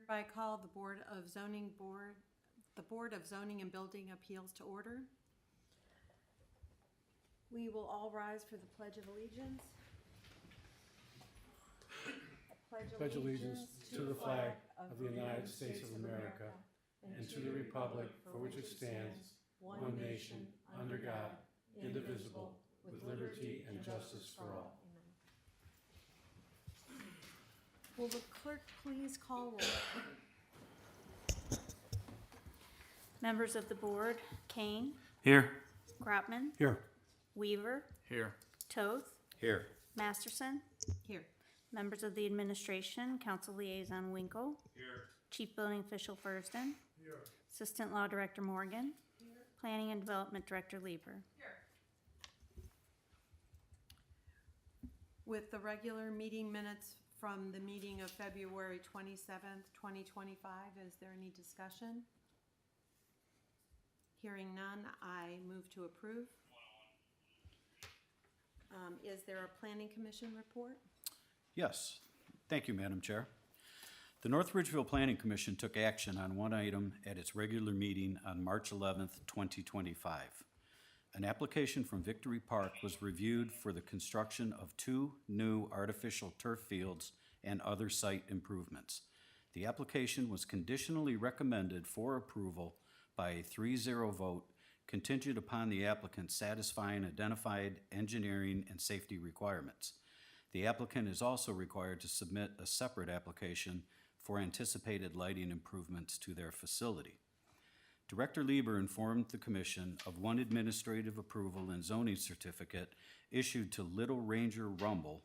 hereby call the Board of Zoning and Building Appeals to order. We will all rise for the Pledge of Allegiance. Pledge allegiance to the flag of the United States of America and to the republic for which it stands, one nation, under God, indivisible, with liberty and justice for all. Will the clerk please call roll? Members of the board: Kane, Here. Grotman, Here. Weaver, Here. Toth, Here. Masterson. Here. Members of the administration: Council Liaison Winkle, Here. Chief Building Official Fursden, Here. Assistant Law Director Morgan, Planning and Development Director Lieber. With the regular meeting minutes from the meeting of February 27th, 2025, is there any discussion? Hearing none, I move to approve. Is there a Planning Commission report? Yes. Thank you, Madam Chair. The North Ridgeville Planning Commission took action on one item at its regular meeting on March 11th, 2025. An application from Victory Park was reviewed for the construction of 2 new artificial turf fields and other site improvements. The application was conditionally recommended for approval by a 3-0 vote, contingent upon the applicant satisfying identified engineering and safety requirements. The applicant is also required to submit a separate application for anticipated lighting improvements to their facility. Director Lieber informed the Commission of one administrative approval and zoning certificate issued to Little Ranger Rumble,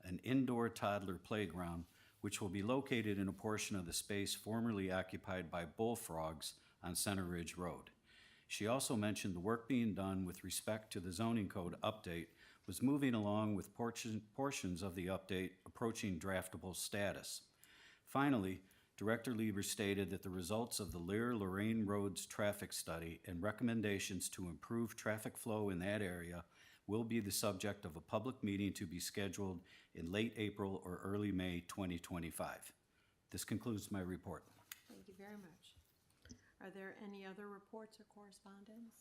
an indoor toddler playground, which will be located in a portion of the space formerly occupied by bullfrogs on Center Ridge Road. She also mentioned the work being done with respect to the zoning code update was moving along with portions of the update approaching draftable status. Finally, Director Lieber stated that the results of the Lear-Lorraine Roads traffic study and recommendations to improve traffic flow in that area will be the subject of a public meeting to be scheduled in late April or early May 2025. This concludes my report. Thank you very much. Are there any other reports or correspondence?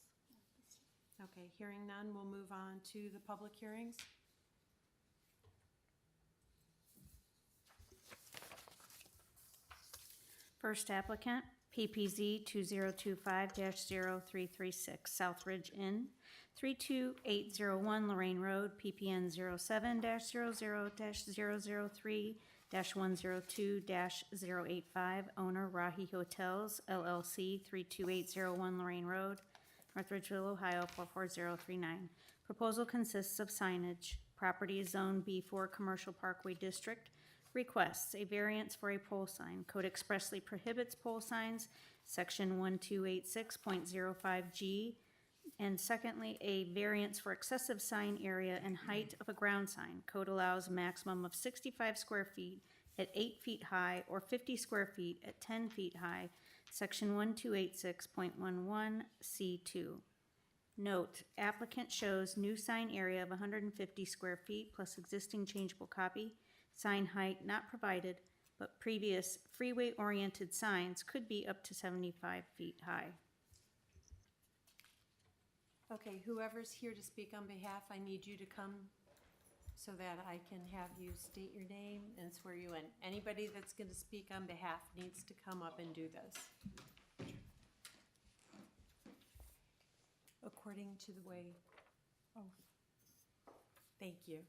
Okay, hearing none, we'll move on to the public hearings. First applicant, PPZ 2025-0336, South Ridge Inn, 32801 Lorraine Road, PPN 07-00003-102-085, owner Rahi Hotels, LLC, 32801 Lorraine Road, North Ridgeville, Ohio, 44039. Proposal consists of signage. Property is Zone B4 Commercial Parkway District. Requests a variance for a pole sign. Code expressly prohibits pole signs, section 1286.05G. And secondly, a variance for excessive sign area and height of a ground sign. Code allows a maximum of 65 square feet at 8 feet high or 50 square feet at 10 feet high, section 1286.11C2. Note, applicant shows new sign area of 150 square feet plus existing changeable copy. Sign height not provided, but previous freeway-oriented signs could be up to 75 feet high. Okay, whoever's here to speak on behalf, I need you to come so that I can have you state your name and swear you in. Anybody that's going to speak on behalf needs to come up and do this. According to the way, thank you.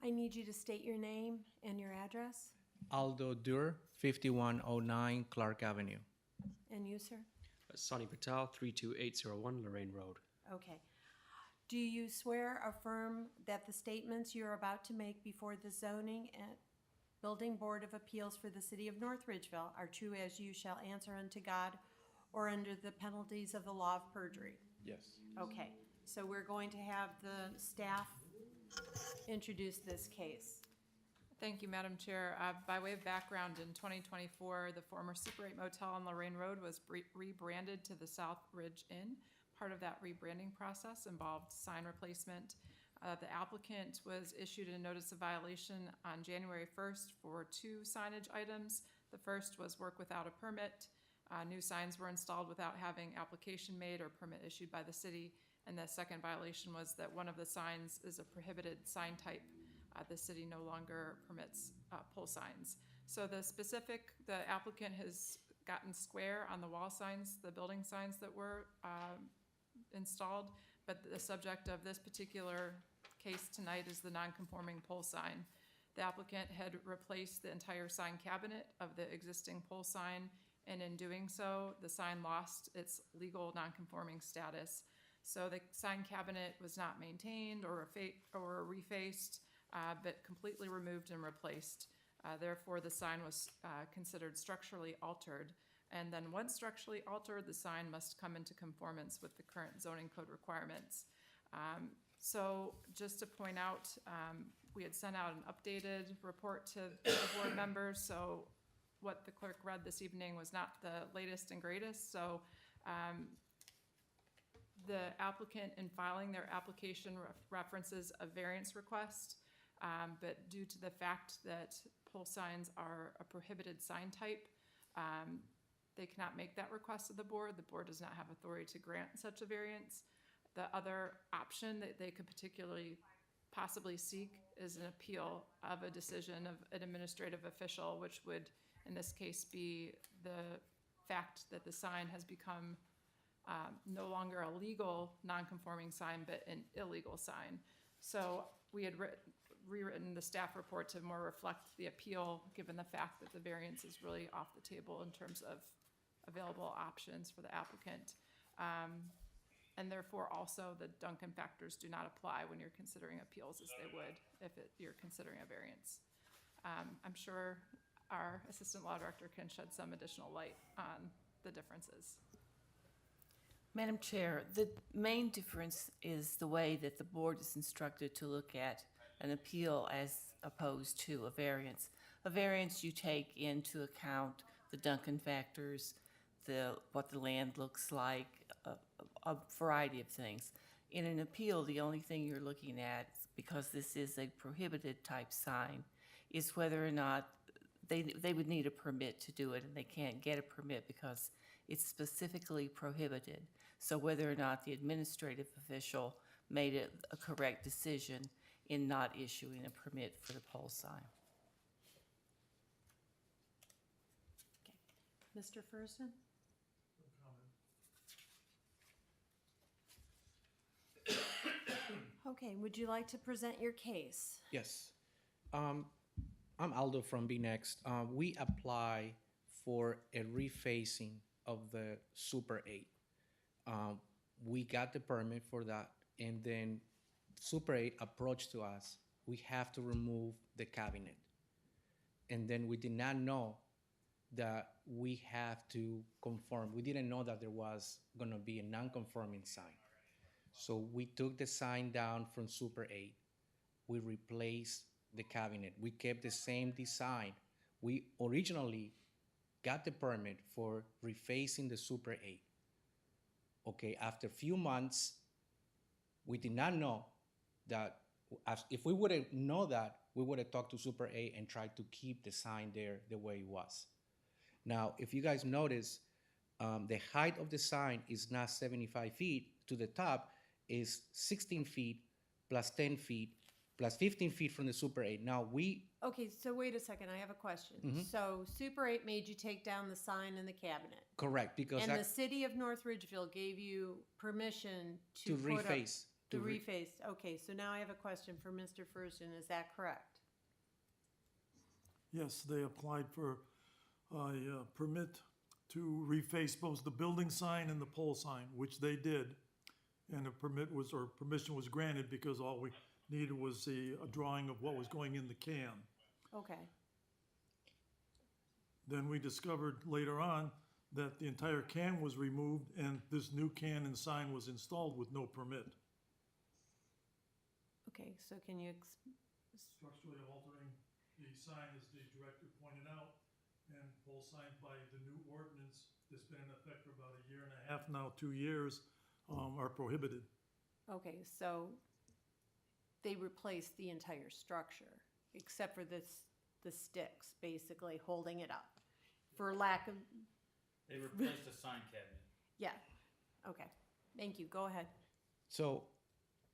I need you to state your name and your address. Aldo Dur, 5109 Clark Avenue. And you, sir? Sonny Patel, 32801 Lorraine Road. Okay. Do you swear or affirm that the statements you're about to make before the Zoning and Building Board of Appeals for the City of North Ridgeville are true as you shall answer unto God or under the penalties of the law of perjury? Yes. Okay, so we're going to have the staff introduce this case. Thank you, Madam Chair. By way of background, in 2024, the former Super 8 Motel on Lorraine Road was rebranded to the South Ridge Inn. Part of that rebranding process involved sign replacement The applicant was issued a notice of violation on January 1st for 2 signage items. The first was work without a permit. New signs were installed without having application made or permit issued by the city. And the second violation was that one of the signs is a prohibited sign type. The city no longer permits pole signs. So the applicant has gotten square on the wall signs, the building signs that were installed, but the subject of this particular case tonight is the non-conforming pole sign. The applicant had replaced the entire sign cabinet of the existing pole sign, and in doing so, the sign lost its legal non-conforming status. So the sign cabinet was not maintained or refaced, but completely removed and replaced. Therefore, the sign was considered structurally altered. And then once structurally altered, the sign must come into conformance with the current zoning code requirements. So just to point out, we had sent out an updated report to the board members. So what the clerk read this evening was not the latest and greatest. So the applicant, in filing their application, references a variance request, but due to the fact that pole signs are a prohibited sign type, they cannot make that request of the board. The board does not have authority to grant such a variance. The other option that they could particularly possibly seek is an appeal of a decision of an administrative official, which would, in this case, be the fact that the sign has become no longer a legal non-conforming sign, but an illegal sign. So we had rewritten the staff report to more reflect the appeal, given the fact that the variance is really off the table in terms of available options for the applicant. And therefore, also, the Duncan factors do not apply when you're considering appeals as they would if you're considering a variance. I'm sure our Assistant Law Director can shed some additional light on the differences. Madam Chair, the main difference is the way that the board is instructed to look at an appeal as opposed to a variance. A variance, you take into account the Duncan factors, what the land looks like, a variety of things. In an appeal, the only thing you're looking at, because this is a prohibited type sign, is whether or not they would need a permit to do it, and they can't get a permit because it's specifically prohibited. So whether or not the administrative official made a correct decision in not issuing a permit for the pole sign. Mr. Ferguson? Okay, would you like to present your case? Yes. I'm Aldo from BNext. We apply for a refacing of the Super 8. We got the permit for that, and then Super 8 approached to us. We have to remove the cabinet. And then we did not know that we have to conform. We didn't know that there was going to be a non-conforming sign. So we took the sign down from Super 8. We replaced the cabinet. We kept the same design. We originally got the permit for refacing the Super 8. Okay, after a few months, we did not know that. If we would have known that, we would have talked to Super 8 and tried to keep the sign there the way it was. Now, if you guys notice, the height of the sign is not 75 feet to the top, is 16 feet plus 10 feet plus 15 feet from the Super 8. Now Okay, so wait a second, I have a question. So Super 8 made you take down the sign in the cabinet. correct, because And the city of North Ridgeville gave you permission to put up- reface. To reface. Okay, so now I have a question for Mr. Ferguson. Is that correct? Yes, they applied for a permit to reface both the building sign and the pole sign, which they did. And a permission was granted because all we needed was a drawing of what was going in the can. Okay. Then we discovered later on that the entire can was removed and this new can and sign was installed with no permit. Okay, so can you, Structurally altering the sign, as the director pointed out, and pole signs by the new ordinance that's been in effect for about a year and a half now, 2 years, are prohibited. okay, so they replaced the entire structure, except for the sticks, basically holding it up, for lack of, They replaced the sign cabinet. yeah, okay, thank you, go ahead. So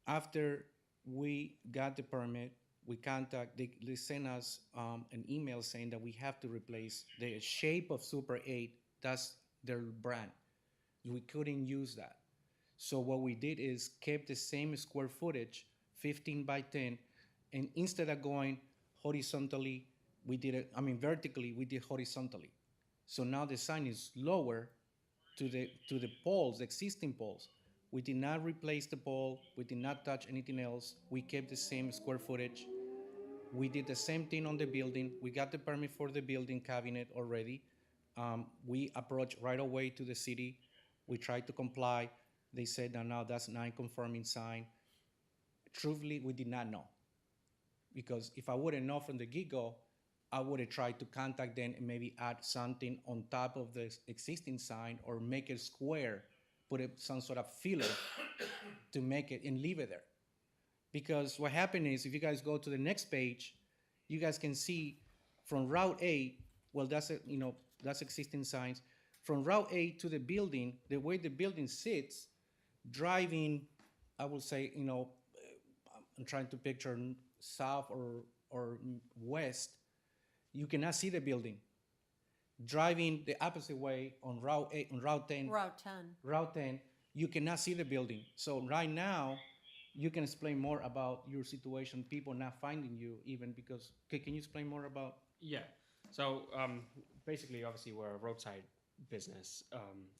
after we got the permit, they sent us an email saying that we have to replace the shape of Super 8. That's their brand. We couldn't use that. So what we did is kept the same square footage, 15 by 10, and instead of going horizontally, vertically, we did horizontally. So now the sign is lower to the poles, the existing poles. We did not replace the pole. We did not touch anything else. We kept the same square footage. We did the same thing on the building. We got the permit for the building cabinet already. We approached right away to the city. We tried to comply. They said, no, that's non-conforming sign. Truthfully, we did not know. Because if I would have known from the get-go, I would have tried to contact them and maybe add something on top of the existing sign or make it square, put some sort of filler to make it and leave it there. Because what happened is, if you guys go to the next page, you guys can see from Route 8, well, that's existing signs. From Route 8 to the building, the way the building sits, driving, I would say, I'm trying to picture south or west, you cannot see the building. Driving the opposite way on Route 8, on Route 10, Route 10. you cannot see the building. So right now, you can explain more about your situation, people not finding you even because, can you explain more about? Yeah. So basically, obviously, we're a roadside business,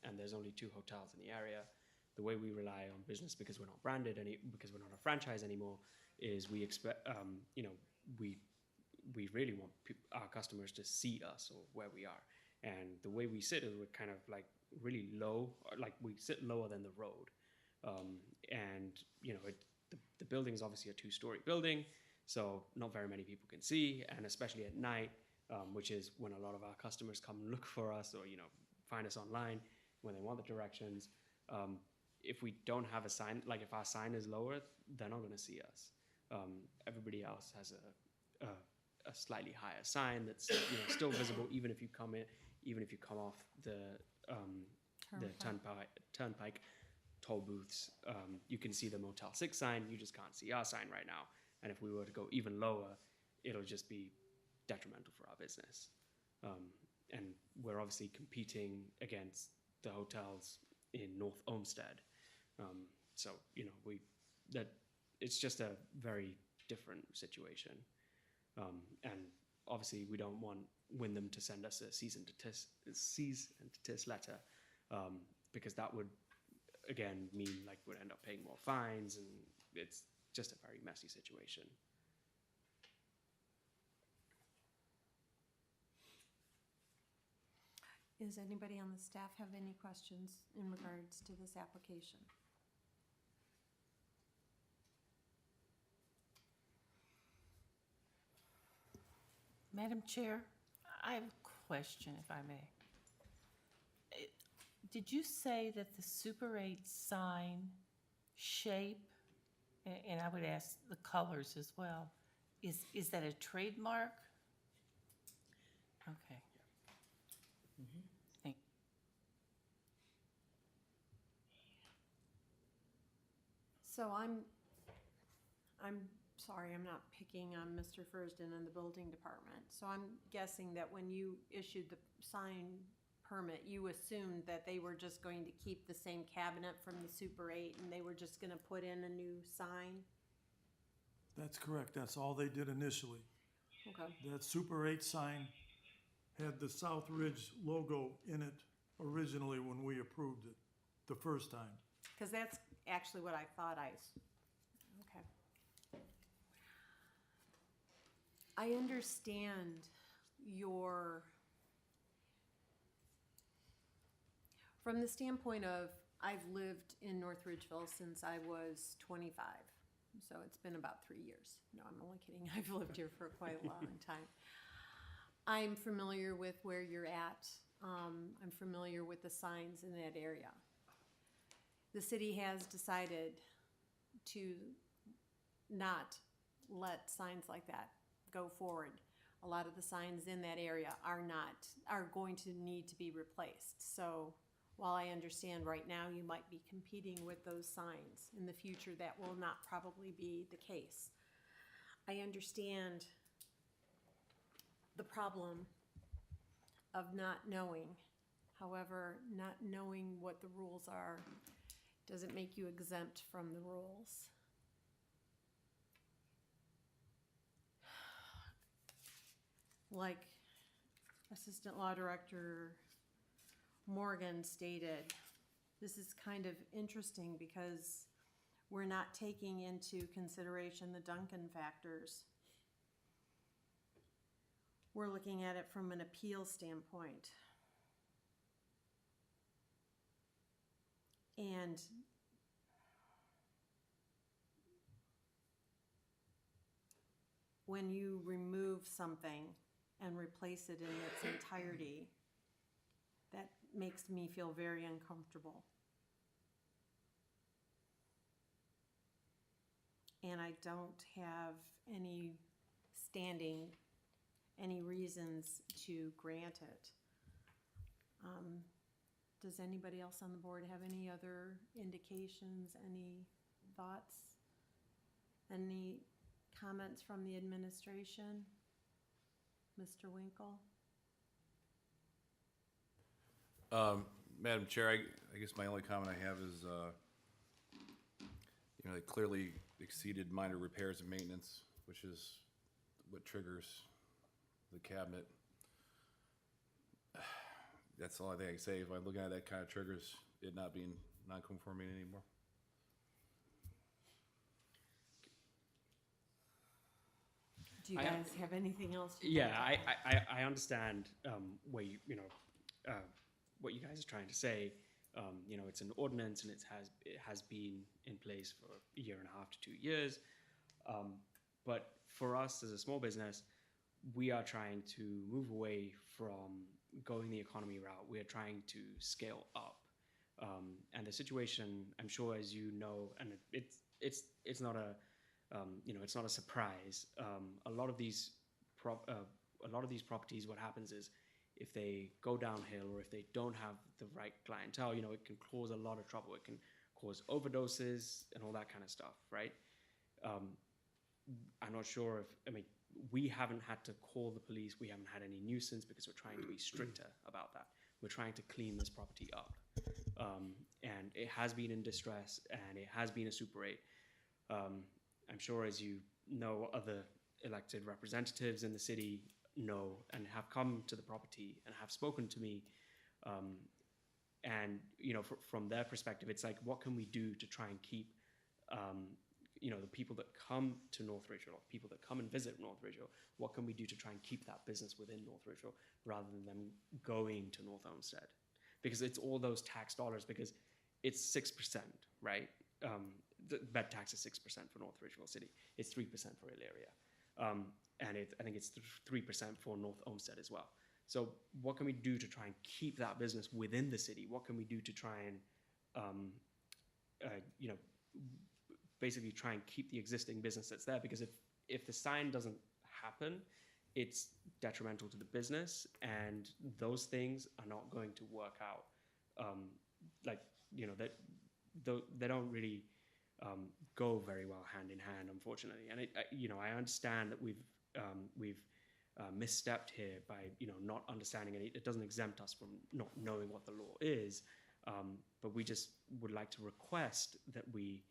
and there's only 2 hotels in the area. The way we rely on business, because we're not branded because we're not a franchise anymore, is we expect, we really want our customers to see us or where we are. And the way we sit is we're kind of like really low, like we sit lower than the road. And the building is obviously a 2-story building, so not very many people can see, and especially at night, which is when a lot of our customers come look for us or find us online when they want the directions. If we don't have a sign, like if our sign is lower, they're not going to see us. Everybody else has a slightly higher sign that's still visible even if you come off the turnpike toll booths. You can see the Motel 6 sign. You just can't see our sign right now. And if we were to go even lower, it'll just be detrimental for our business. And we're obviously competing against the hotels in North Olmsted. So it's just a very different situation. And obviously we don't want Wyndham to send us a cease and desist letter, because that would again mean like we'd end up paying more fines, and it's just a very messy situation. Does anybody on the staff have any questions in regards to this application? Madam Chair, I have a question, if I may. Did you say that the Super 8 sign shape, and I would ask the colors as well, is that a trademark? Okay. Thank So I'm sorry, I'm not picking on Mr. Fursden and the building department. So I'm guessing that when you issued the sign permit, you assumed that they were just going to keep the same cabinet from the Super 8 and they were just gonna put in a new sign? That's correct. That's all they did initially. Okay. That Super 8 sign had the South Ridge logo in it originally when we approved it the first time. Because that's actually what I thought okay. I understand from the standpoint of, I've lived in North Ridgeville since I was 25, so it's been about 3 years. No, I'm only kidding. I've lived here for quite a long time. I'm familiar with where you're at. I'm familiar with the signs in that area. The city has decided to not let signs like that go forward. A lot of the signs in that area are going to need to be replaced. So while I understand right now you might be competing with those signs, in the future that will not probably be the case. I understand the problem of not knowing. However, not knowing what the rules are doesn't make you exempt from the rules. Like Assistant Law Director Morgan stated, this is kind of interesting because we're not taking into consideration the Duncan factors. We're looking at it from an appeal standpoint. And when you remove something and replace it in its entirety, that makes me feel very uncomfortable. And I don't have any reasons to grant it. Does anybody else on the board have any other indications, any thoughts? Any comments from the administration? Mr. Winkle? Madam Chair, I guess my only comment I have is, they clearly exceeded minor repairs and maintenance, which is what triggers the cabinet. That's the only thing I can say. If I'm looking at that, kind of triggers it not being non-conforming anymore. Do you guys have anything else? Yeah, I understand where what you guys are trying to say. It's an ordinance and it has been in place for a year and a half to 2 years. But for us as a small business, we are trying to move away from going the economy route. We are trying to scale up. And the situation, I'm sure, as you know, and it's not a it's not a surprise. A lot of these properties, what happens is, if they go downhill or if they don't have the right clientele, it can cause a lot of trouble. It can cause overdoses and all that kind of stuff, right? I'm not sure we haven't had to call the police. We haven't had any nuisance because we're trying to be stricter about that. We're trying to clean this property up. And it has been in distress and it has been a Super 8. I'm sure, as you know, other elected representatives in the city know and have come to the property and have spoken to me. And, from their perspective, it's like, what can we do to try and keep, the people that come to North Ridgeville, people that come and visit North Ridgeville, what can we do to try and keep that business within North Ridgeville rather than them going to North Olmsted? Because it's all those tax dollars, because it's 6%, right? The bed tax is 6% for North Ridgeville City. It's 3% for Elyria. And I think it's 3% for North Olmsted as well. So what can we do to try and keep that business within the city? What can we do to try and, basically try and keep the existing business that's there? Because if the sign doesn't happen, it's detrimental to the business, and those things are not going to work out. They don't really go very well hand in hand, unfortunately. And I understand that we've misstepped here by not understanding it. It doesn't exempt us from not knowing what the law is, but we just would like to request that we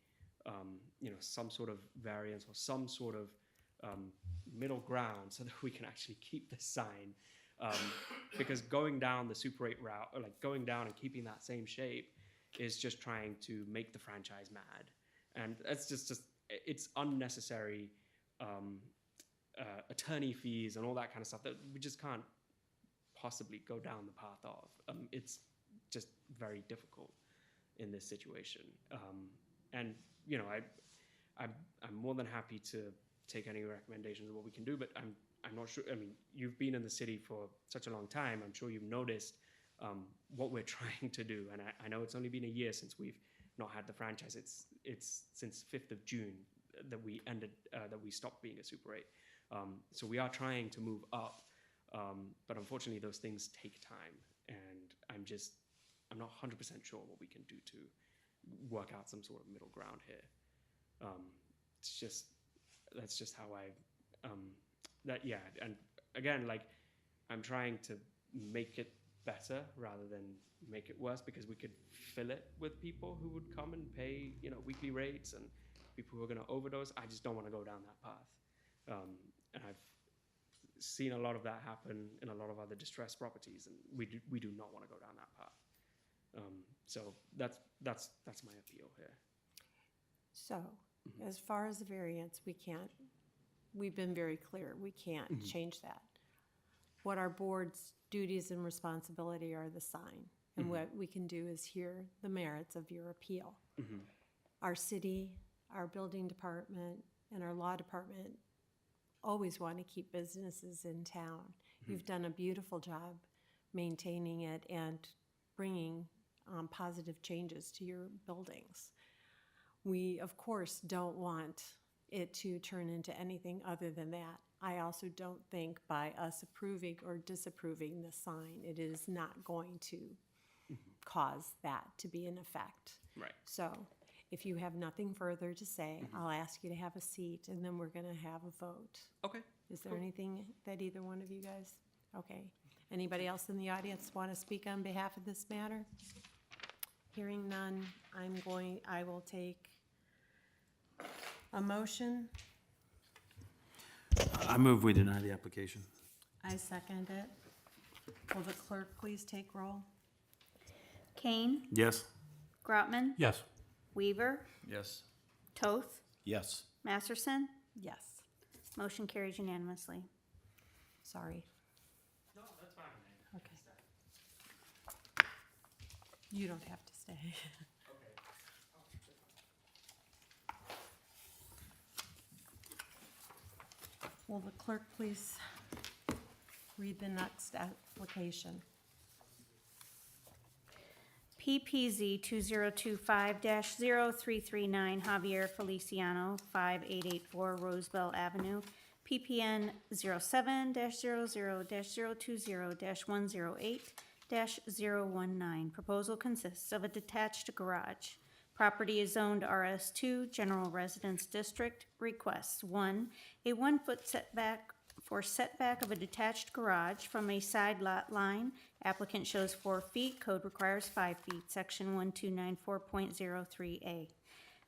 some sort of variance or some sort of middle ground so that we can actually keep the sign, because going down the Super 8 route, or like going down and keeping that same shape, is just trying to make the franchise mad. And that's just it's unnecessary attorney fees and all that kind of stuff that we just can't possibly go down the path of. It's just very difficult in this situation. And I'm more than happy to take any recommendations of what we can do, but I'm not sure. You've been in the city for such a long time. I'm sure you've noticed what we're trying to do. And I know it's only been a year since we've not had the franchise. It's since 5th of June that we ended that we stopped being a Super 8. So we are trying to move up, but unfortunately those things take time, and I'm not 100% sure what we can do to work out some sort of middle ground here. That's just how and again, like, I'm trying to make it better rather than make it worse, because we could fill it with people who would come and pay, weekly rates, and people who are going to overdose. I just don't want to go down that path. And I've seen a lot of that happen in a lot of other distressed properties, and we do not want to go down that path. So that's my appeal here. So, as far as the variance, we've been very clear, we can't change that. What our board's duties and responsibility are the sign, and what we can do is hear the merits of your appeal. Our city, our building department, and our law department always want to keep businesses in town. You've done a beautiful job maintaining it and bringing positive changes to your buildings. We, of course, don't want it to turn into anything other than that. I also don't think by us approving or disapproving the sign, it is not going to cause that to be in effect. Right. So if you have nothing further to say, I'll ask you to have a seat, and then we're going to have a vote. Okay. Is there anything that either one of you guys? Okay. Anybody else in the audience want to speak on behalf of this matter? Hearing none, I will take a motion. I move we deny the application. I second it. Will the clerk please take roll? Kane, Yes. Grotman, Yes. Weaver, Yes. Toth, Yes. Masterson. Yes. Motion carries unanimously. Sorry. No, that's fine. Okay. You don't have to stay. Will the clerk please read the next application? PPZ 2025-0339 Javier Feliciano, 5884 Rosebell Avenue, PPN 07-00-020-108-019. Proposal consists of a detached garage. Property is zoned RS2, General Residence District. Requests: 1, a 1-foot setback for setback of a detached garage from a side lot line. Applicant shows 4 feet, code requires 5 feet, section 1294.03A.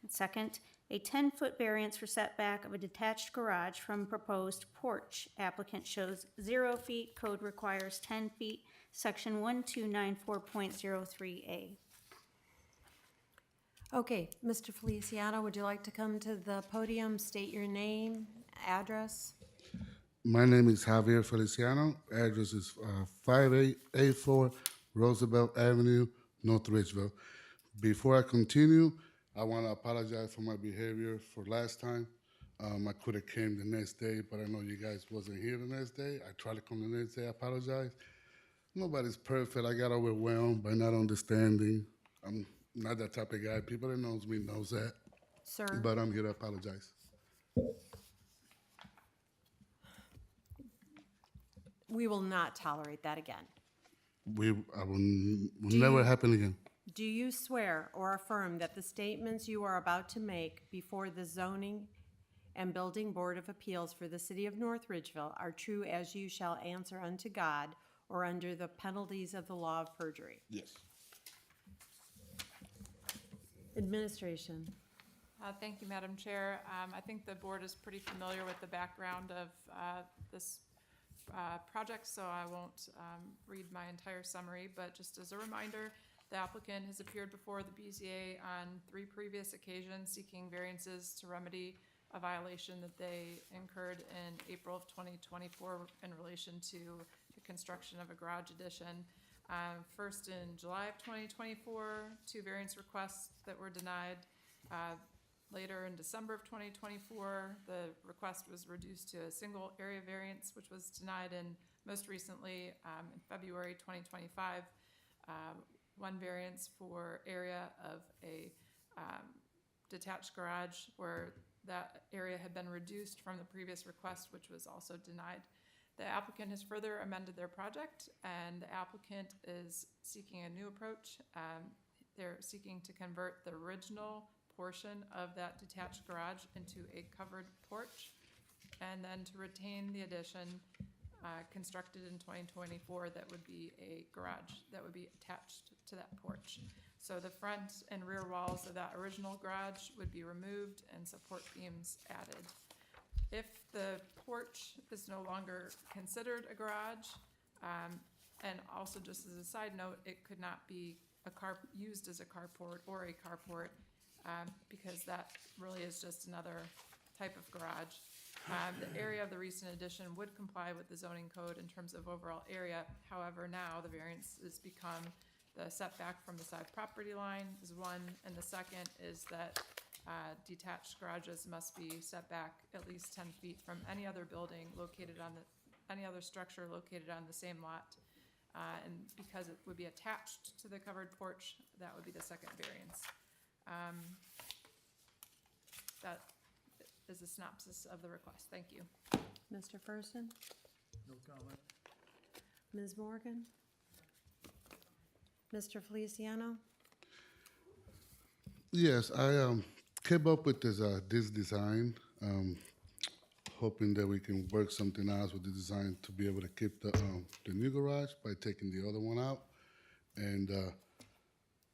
And second, a 10-foot variance for setback of a detached garage from proposed porch. Applicant shows 0 feet, code requires 10 feet, section 1294.03A. Okay, Mr. Feliciano, would you like to come to the podium, state your name, address? My name is Javier Feliciano. Address is 5884 Roosevelt Avenue, North Ridgeville. Before I continue, I want to apologize for my behavior for last time. I could have came the next day, but I know you guys wasn't here the next day. I tried to come the next day. I apologize. Nobody's perfect. I got overwhelmed by not understanding. I'm not that type of guy. People that knows me knows that. Sir? But I'm here to apologize. We will not tolerate that again. I will never happen again. Do you swear or affirm that the statements you are about to make before the Zoning and Building Board of Appeals for the City of North Ridgeville are true as you shall answer unto God or under the penalties of the law of perjury? Yes. Administration. Thank you, Madam Chair. I think the board is pretty familiar with the background of this project, so I won't read my entire summary, but just as a reminder, the applicant has appeared before the BZBA on 3 previous occasions seeking variances to remedy a violation that they incurred in April of 2024 in relation to the construction of a garage addition. First in July of 2024, 2 variance requests that were denied. Later in December of 2024, the request was reduced to a single area variance, which was denied. And most recently, in February 2025, 1 variance for area of a detached garage where that area had been reduced from the previous request, which was also denied. The applicant has further amended their project, and the applicant is seeking a new approach. They're seeking to convert the original portion of that detached garage into a covered porch, and then to retain the addition constructed in 2024 that would be a garage that would be attached to that porch. So the front and rear walls of that original garage would be removed and support beams added. If the porch is no longer considered a garage, and also just as a side note, it could not be used as a carport or a carport, because that really is just another type of garage. The area of the recent addition would comply with the zoning code in terms of overall area. However, now the variance has become the setback from the side property line is one, and the second is that detached garages must be set back at least 10 feet from any other building located on any other structure located on the same lot. And because it would be attached to the covered porch, that would be the second variance. That is a synopsis of the request. Thank you. Mr. Ferguson? No comment. Ms. Morgan? Mr. Feliciano? Yes, I came up with this design, hoping that we can work something out with the design to be able to keep the new garage by taking the other one out and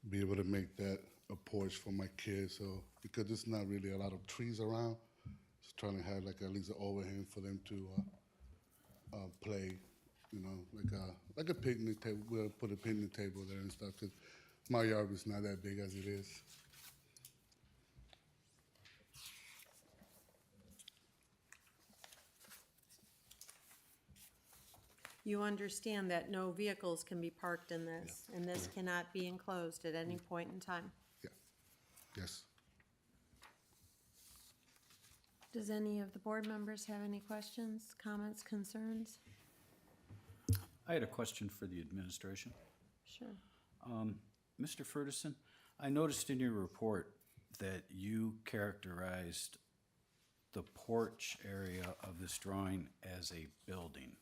be able to make that a porch for my kids. So because there's not really a lot of trees around, just trying to have like at least an overhang for them to play, you know, like a picnic table. We'll put a picnic table there and stuff because my yard is not that big as it is. You understand that no vehicles can be parked in this, and this cannot be enclosed at any point in time. Yeah. Yes. Does any of the board members have any questions, comments, concerns? I had a question for the administration. Sure. Mr. Ferguson, I noticed in your report that you characterized the porch area of this drawing as a building.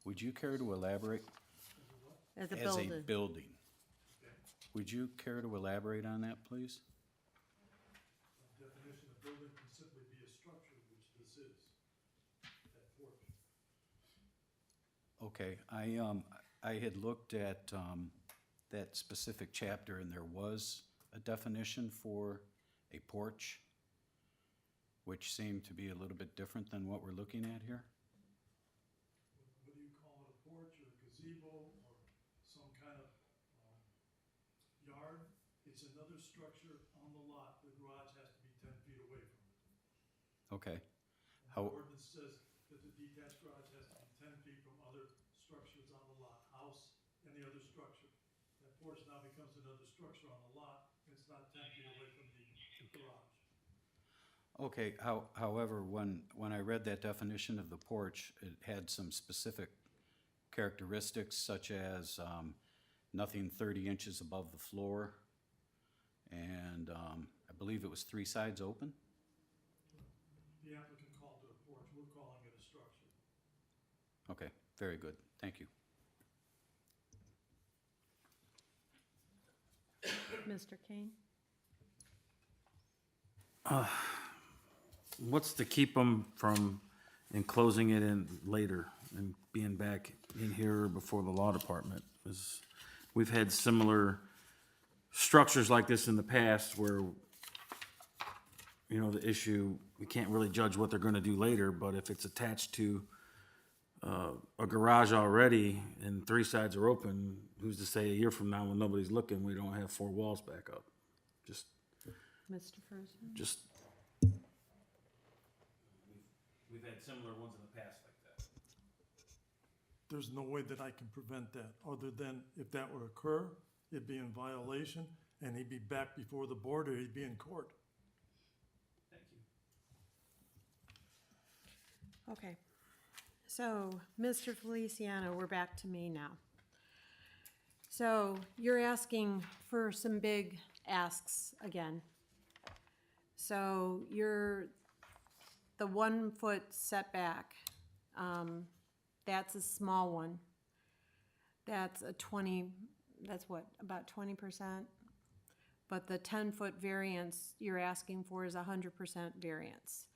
Would you care to elaborate? As a As building. a building. Would you care to elaborate on that, please? The definition of building can simply be a structure, which this is, that porch. Okay, I had looked at that specific chapter, and there was a definition for a porch, which seemed to be a little bit different than what we're looking at here. What do you call it, a porch or a gazebo or some kind of yard? It's another structure on the lot. The garage has to be 10 feet away from it. Okay, And How- the ordinance says that the detached garage has to be 10 feet from other structures on the lot, house, any other structure. That porch now becomes another structure on the lot, and it's not 10 feet away from the garage. okay, however, when I read that definition of the porch, it had some specific characteristics such as nothing 30 inches above the floor, and I believe it was 3 sides open. The applicant called it a porch. We're calling it a structure. Okay, very good, thank you. Mr. Kane? What's to keep them from enclosing it in later and being back in here before the law department? We've had similar structures like this in the past where, you know, the issue, we can't really judge what they're gonna do later, but if it's attached to a garage already and 3 sides are open, who's to say a year from now when nobody's looking, we don't have 4 walls back up? Mr. Ferguson? Just. We've had similar ones in the past like that. There's no way that I can prevent that, other than if that were to occur, it'd be in violation, and he'd be back before the board, or he'd be in court. Thank you. Okay. So, Mr. Feliciano, we're back to me now. So, you're asking for some big asks again. So the 1 foot setback, that's a small one. That's what, about 20%? But the 10-foot variance you're asking for is 100% variance.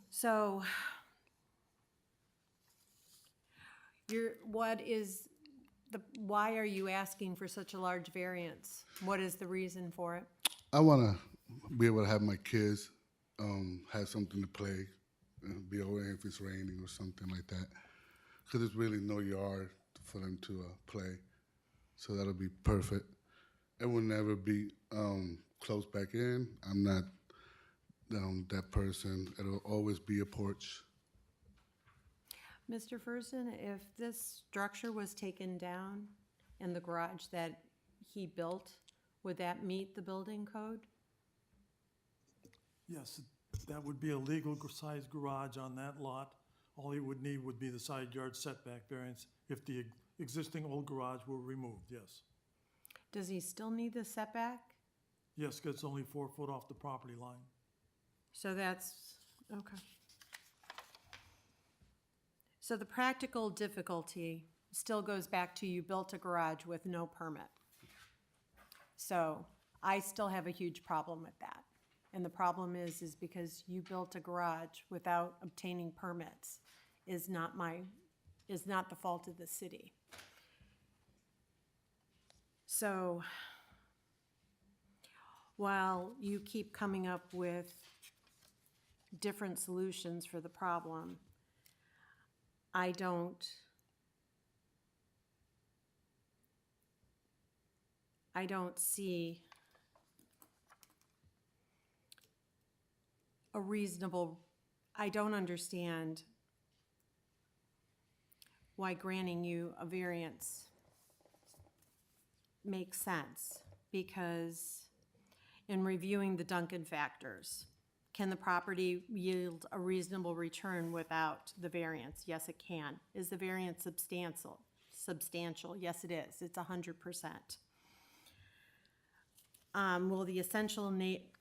So why are you asking for such a large variance? What is the reason for it? I want to be able to have my kids have something to play, be away if it's raining or something like that. Because there's really no yard for them to play. So that'll be perfect. It will never be closed back in. I'm not that person. It'll always be a porch. Mr. Furston, if this structure was taken down and the garage that he built, would that meet the building code? Yes, that would be a legal size garage on that lot. All he would need would be the side yard setback variance if the existing old garage were removed, yes. Does he still need the setback? Yes, because it's only 4 foot off the property line. So that's, okay. So the practical difficulty still goes back to you built a garage with no permit. So I still have a huge problem with that. And the problem is because you built a garage without obtaining permits is not the fault of the city. So while you keep coming up with different solutions for the problem, I don't see I don't understand why granting you a variance makes sense, because in reviewing the Duncan factors, can the property yield a reasonable return without the variance? Yes, it can. Is the variance substantial? Yes, it is. It's 100%. Will the essential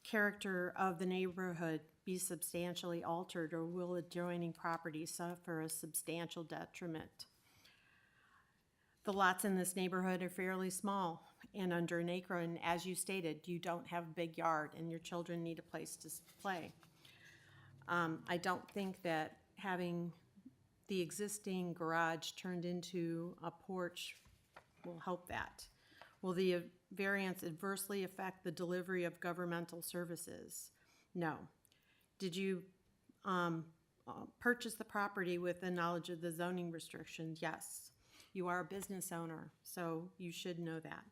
character of the neighborhood be substantially altered, or will adjoining property suffer a substantial detriment? The lots in this neighborhood are fairly small and under an acre, and as you stated, you don't have a big yard and your children need a place to play. I don't think that having the existing garage turned into a porch will help that. Will the variance adversely affect the delivery of governmental services? No. Did you purchase the property with the knowledge of the zoning restrictions? Yes. You are a business owner, so you should know that.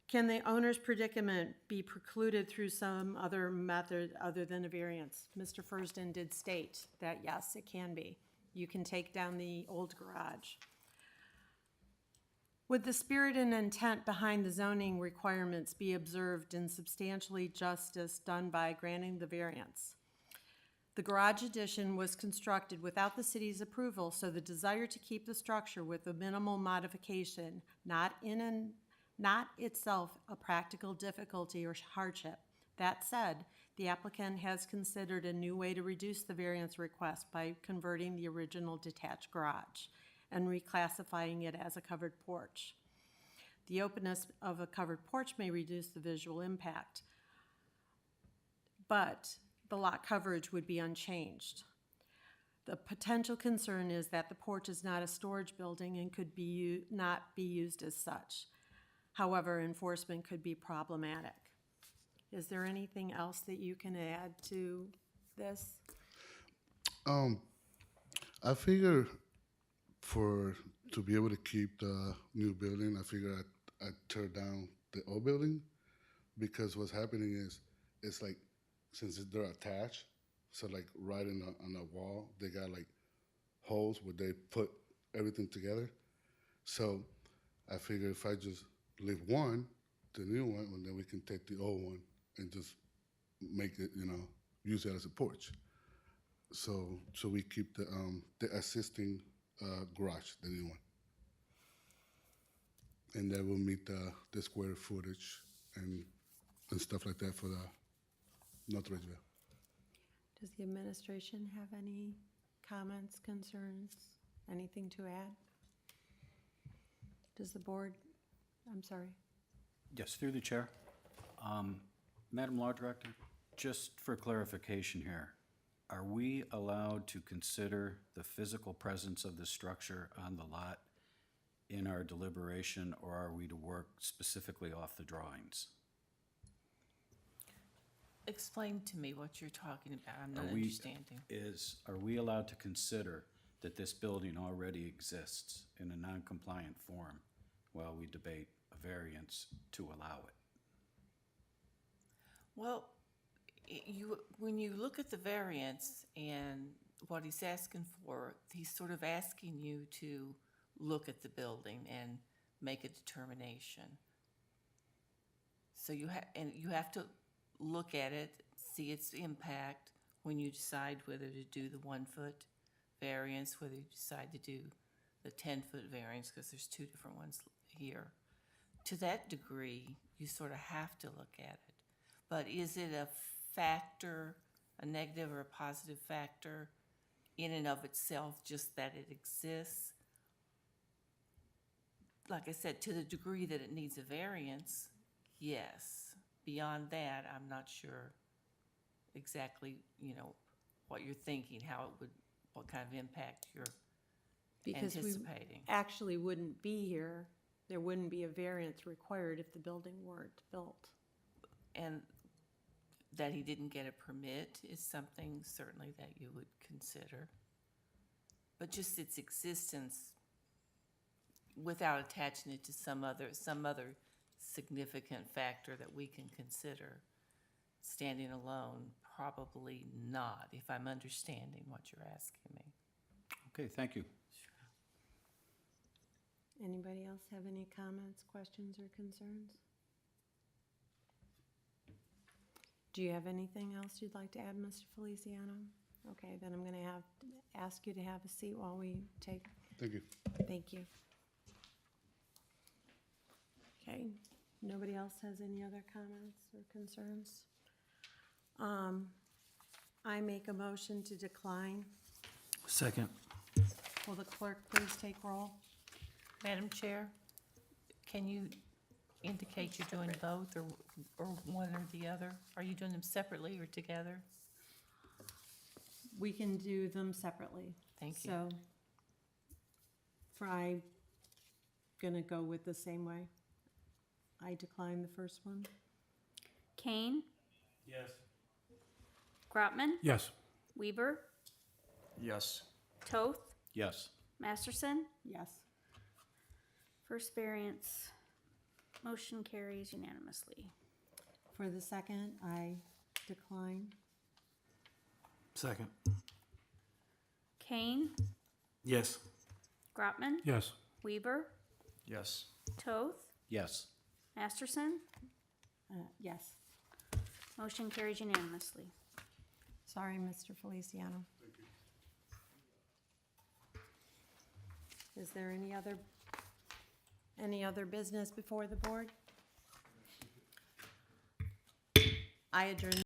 Can the owner's predicament be precluded through some other method other than a variance? Mr. Furston did state that yes, it can be. You can take down the old garage. Would the spirit and intent behind the zoning requirements be observed and substantially justice done by granting the variance? The garage addition was constructed without the city's approval, so the desire to keep the structure with a minimal modification, not itself a practical difficulty or hardship. That said, the applicant has considered a new way to reduce the variance request by converting the original detached garage and reclassifying it as a covered porch. The openness of a covered porch may reduce the visual impact, but the lot coverage would be unchanged. The potential concern is that the porch is not a storage building and could not be used as such. However, enforcement could be problematic. Is there anything else that you can add to this? I figure to be able to keep the new building, I figure I'd tear down the old building, because what's happening is it's like, since they're attached, so like right on the wall, they got like holes where they put everything together. So I figure if I just leave one, the new one, and then we can take the old one and just make it, use it as a porch. So we keep the existing garage, the new one, and that will meet the square footage and stuff like that for North Ridgeville. Does the administration have any comments, concerns, anything to add? Does the board, I'm sorry. Yes, through the chair. Madam Law Director, just for clarification here, are we allowed to consider the physical presence of the structure on the lot in our deliberation, or are we to work specifically off the drawings? Explain to me what you're talking about. I'm not Are we- understanding. Are we allowed to consider that this building already exists in a non-compliant form while we debate a variance to allow it? Well, when you look at the variance and what he's asking for, he's sort of asking you to look at the building and make a determination. So you have to look at it, see its impact when you decide whether to do the 1 foot variance, whether you decide to do the 10-foot variance, because there's two different ones here. To that degree, you sort of have to look at it. But is it a factor, a negative or a positive factor in and of itself, just that it exists? Like I said, to the degree that it needs a variance, yes. Beyond that, I'm not sure exactly, what you're thinking, what kind of impact you're Because we anticipating. actually wouldn't be here, there wouldn't be a variance required if the building weren't built. And that he didn't get a permit is something certainly that you would consider. But just its existence, without attaching it to some other significant factor that we can consider, standing alone, probably not, if I'm understanding what you're asking me. Okay, thank you. Anybody else have any comments, questions, or concerns? Do you have anything else you'd like to add, Mr. Feliciano? Okay, then I'm going to ask you to have a seat while we take. Thank you. Thank you. Okay, nobody else has any other comments or concerns? I make a motion to decline. Second. Will the clerk please take roll? Madam Chair, can you indicate you're doing both or one or the other? Are you doing them separately or together? We can do them separately. Thank you. So, I'm gonna go with the same way. I decline the first one. Kane, Yes. Grotman, Yes. Weaver, Yes. Toth, Yes. Masterson. Yes. First variance, motion carries unanimously. For the second, I decline. Second. Kane, Yes. Grotman, Yes. Weaver, Yes. Toth, Yes. Masterson. Yes. Motion carries unanimously. Sorry, Mr. Feliciano. Is there any other business before the board? I adjourn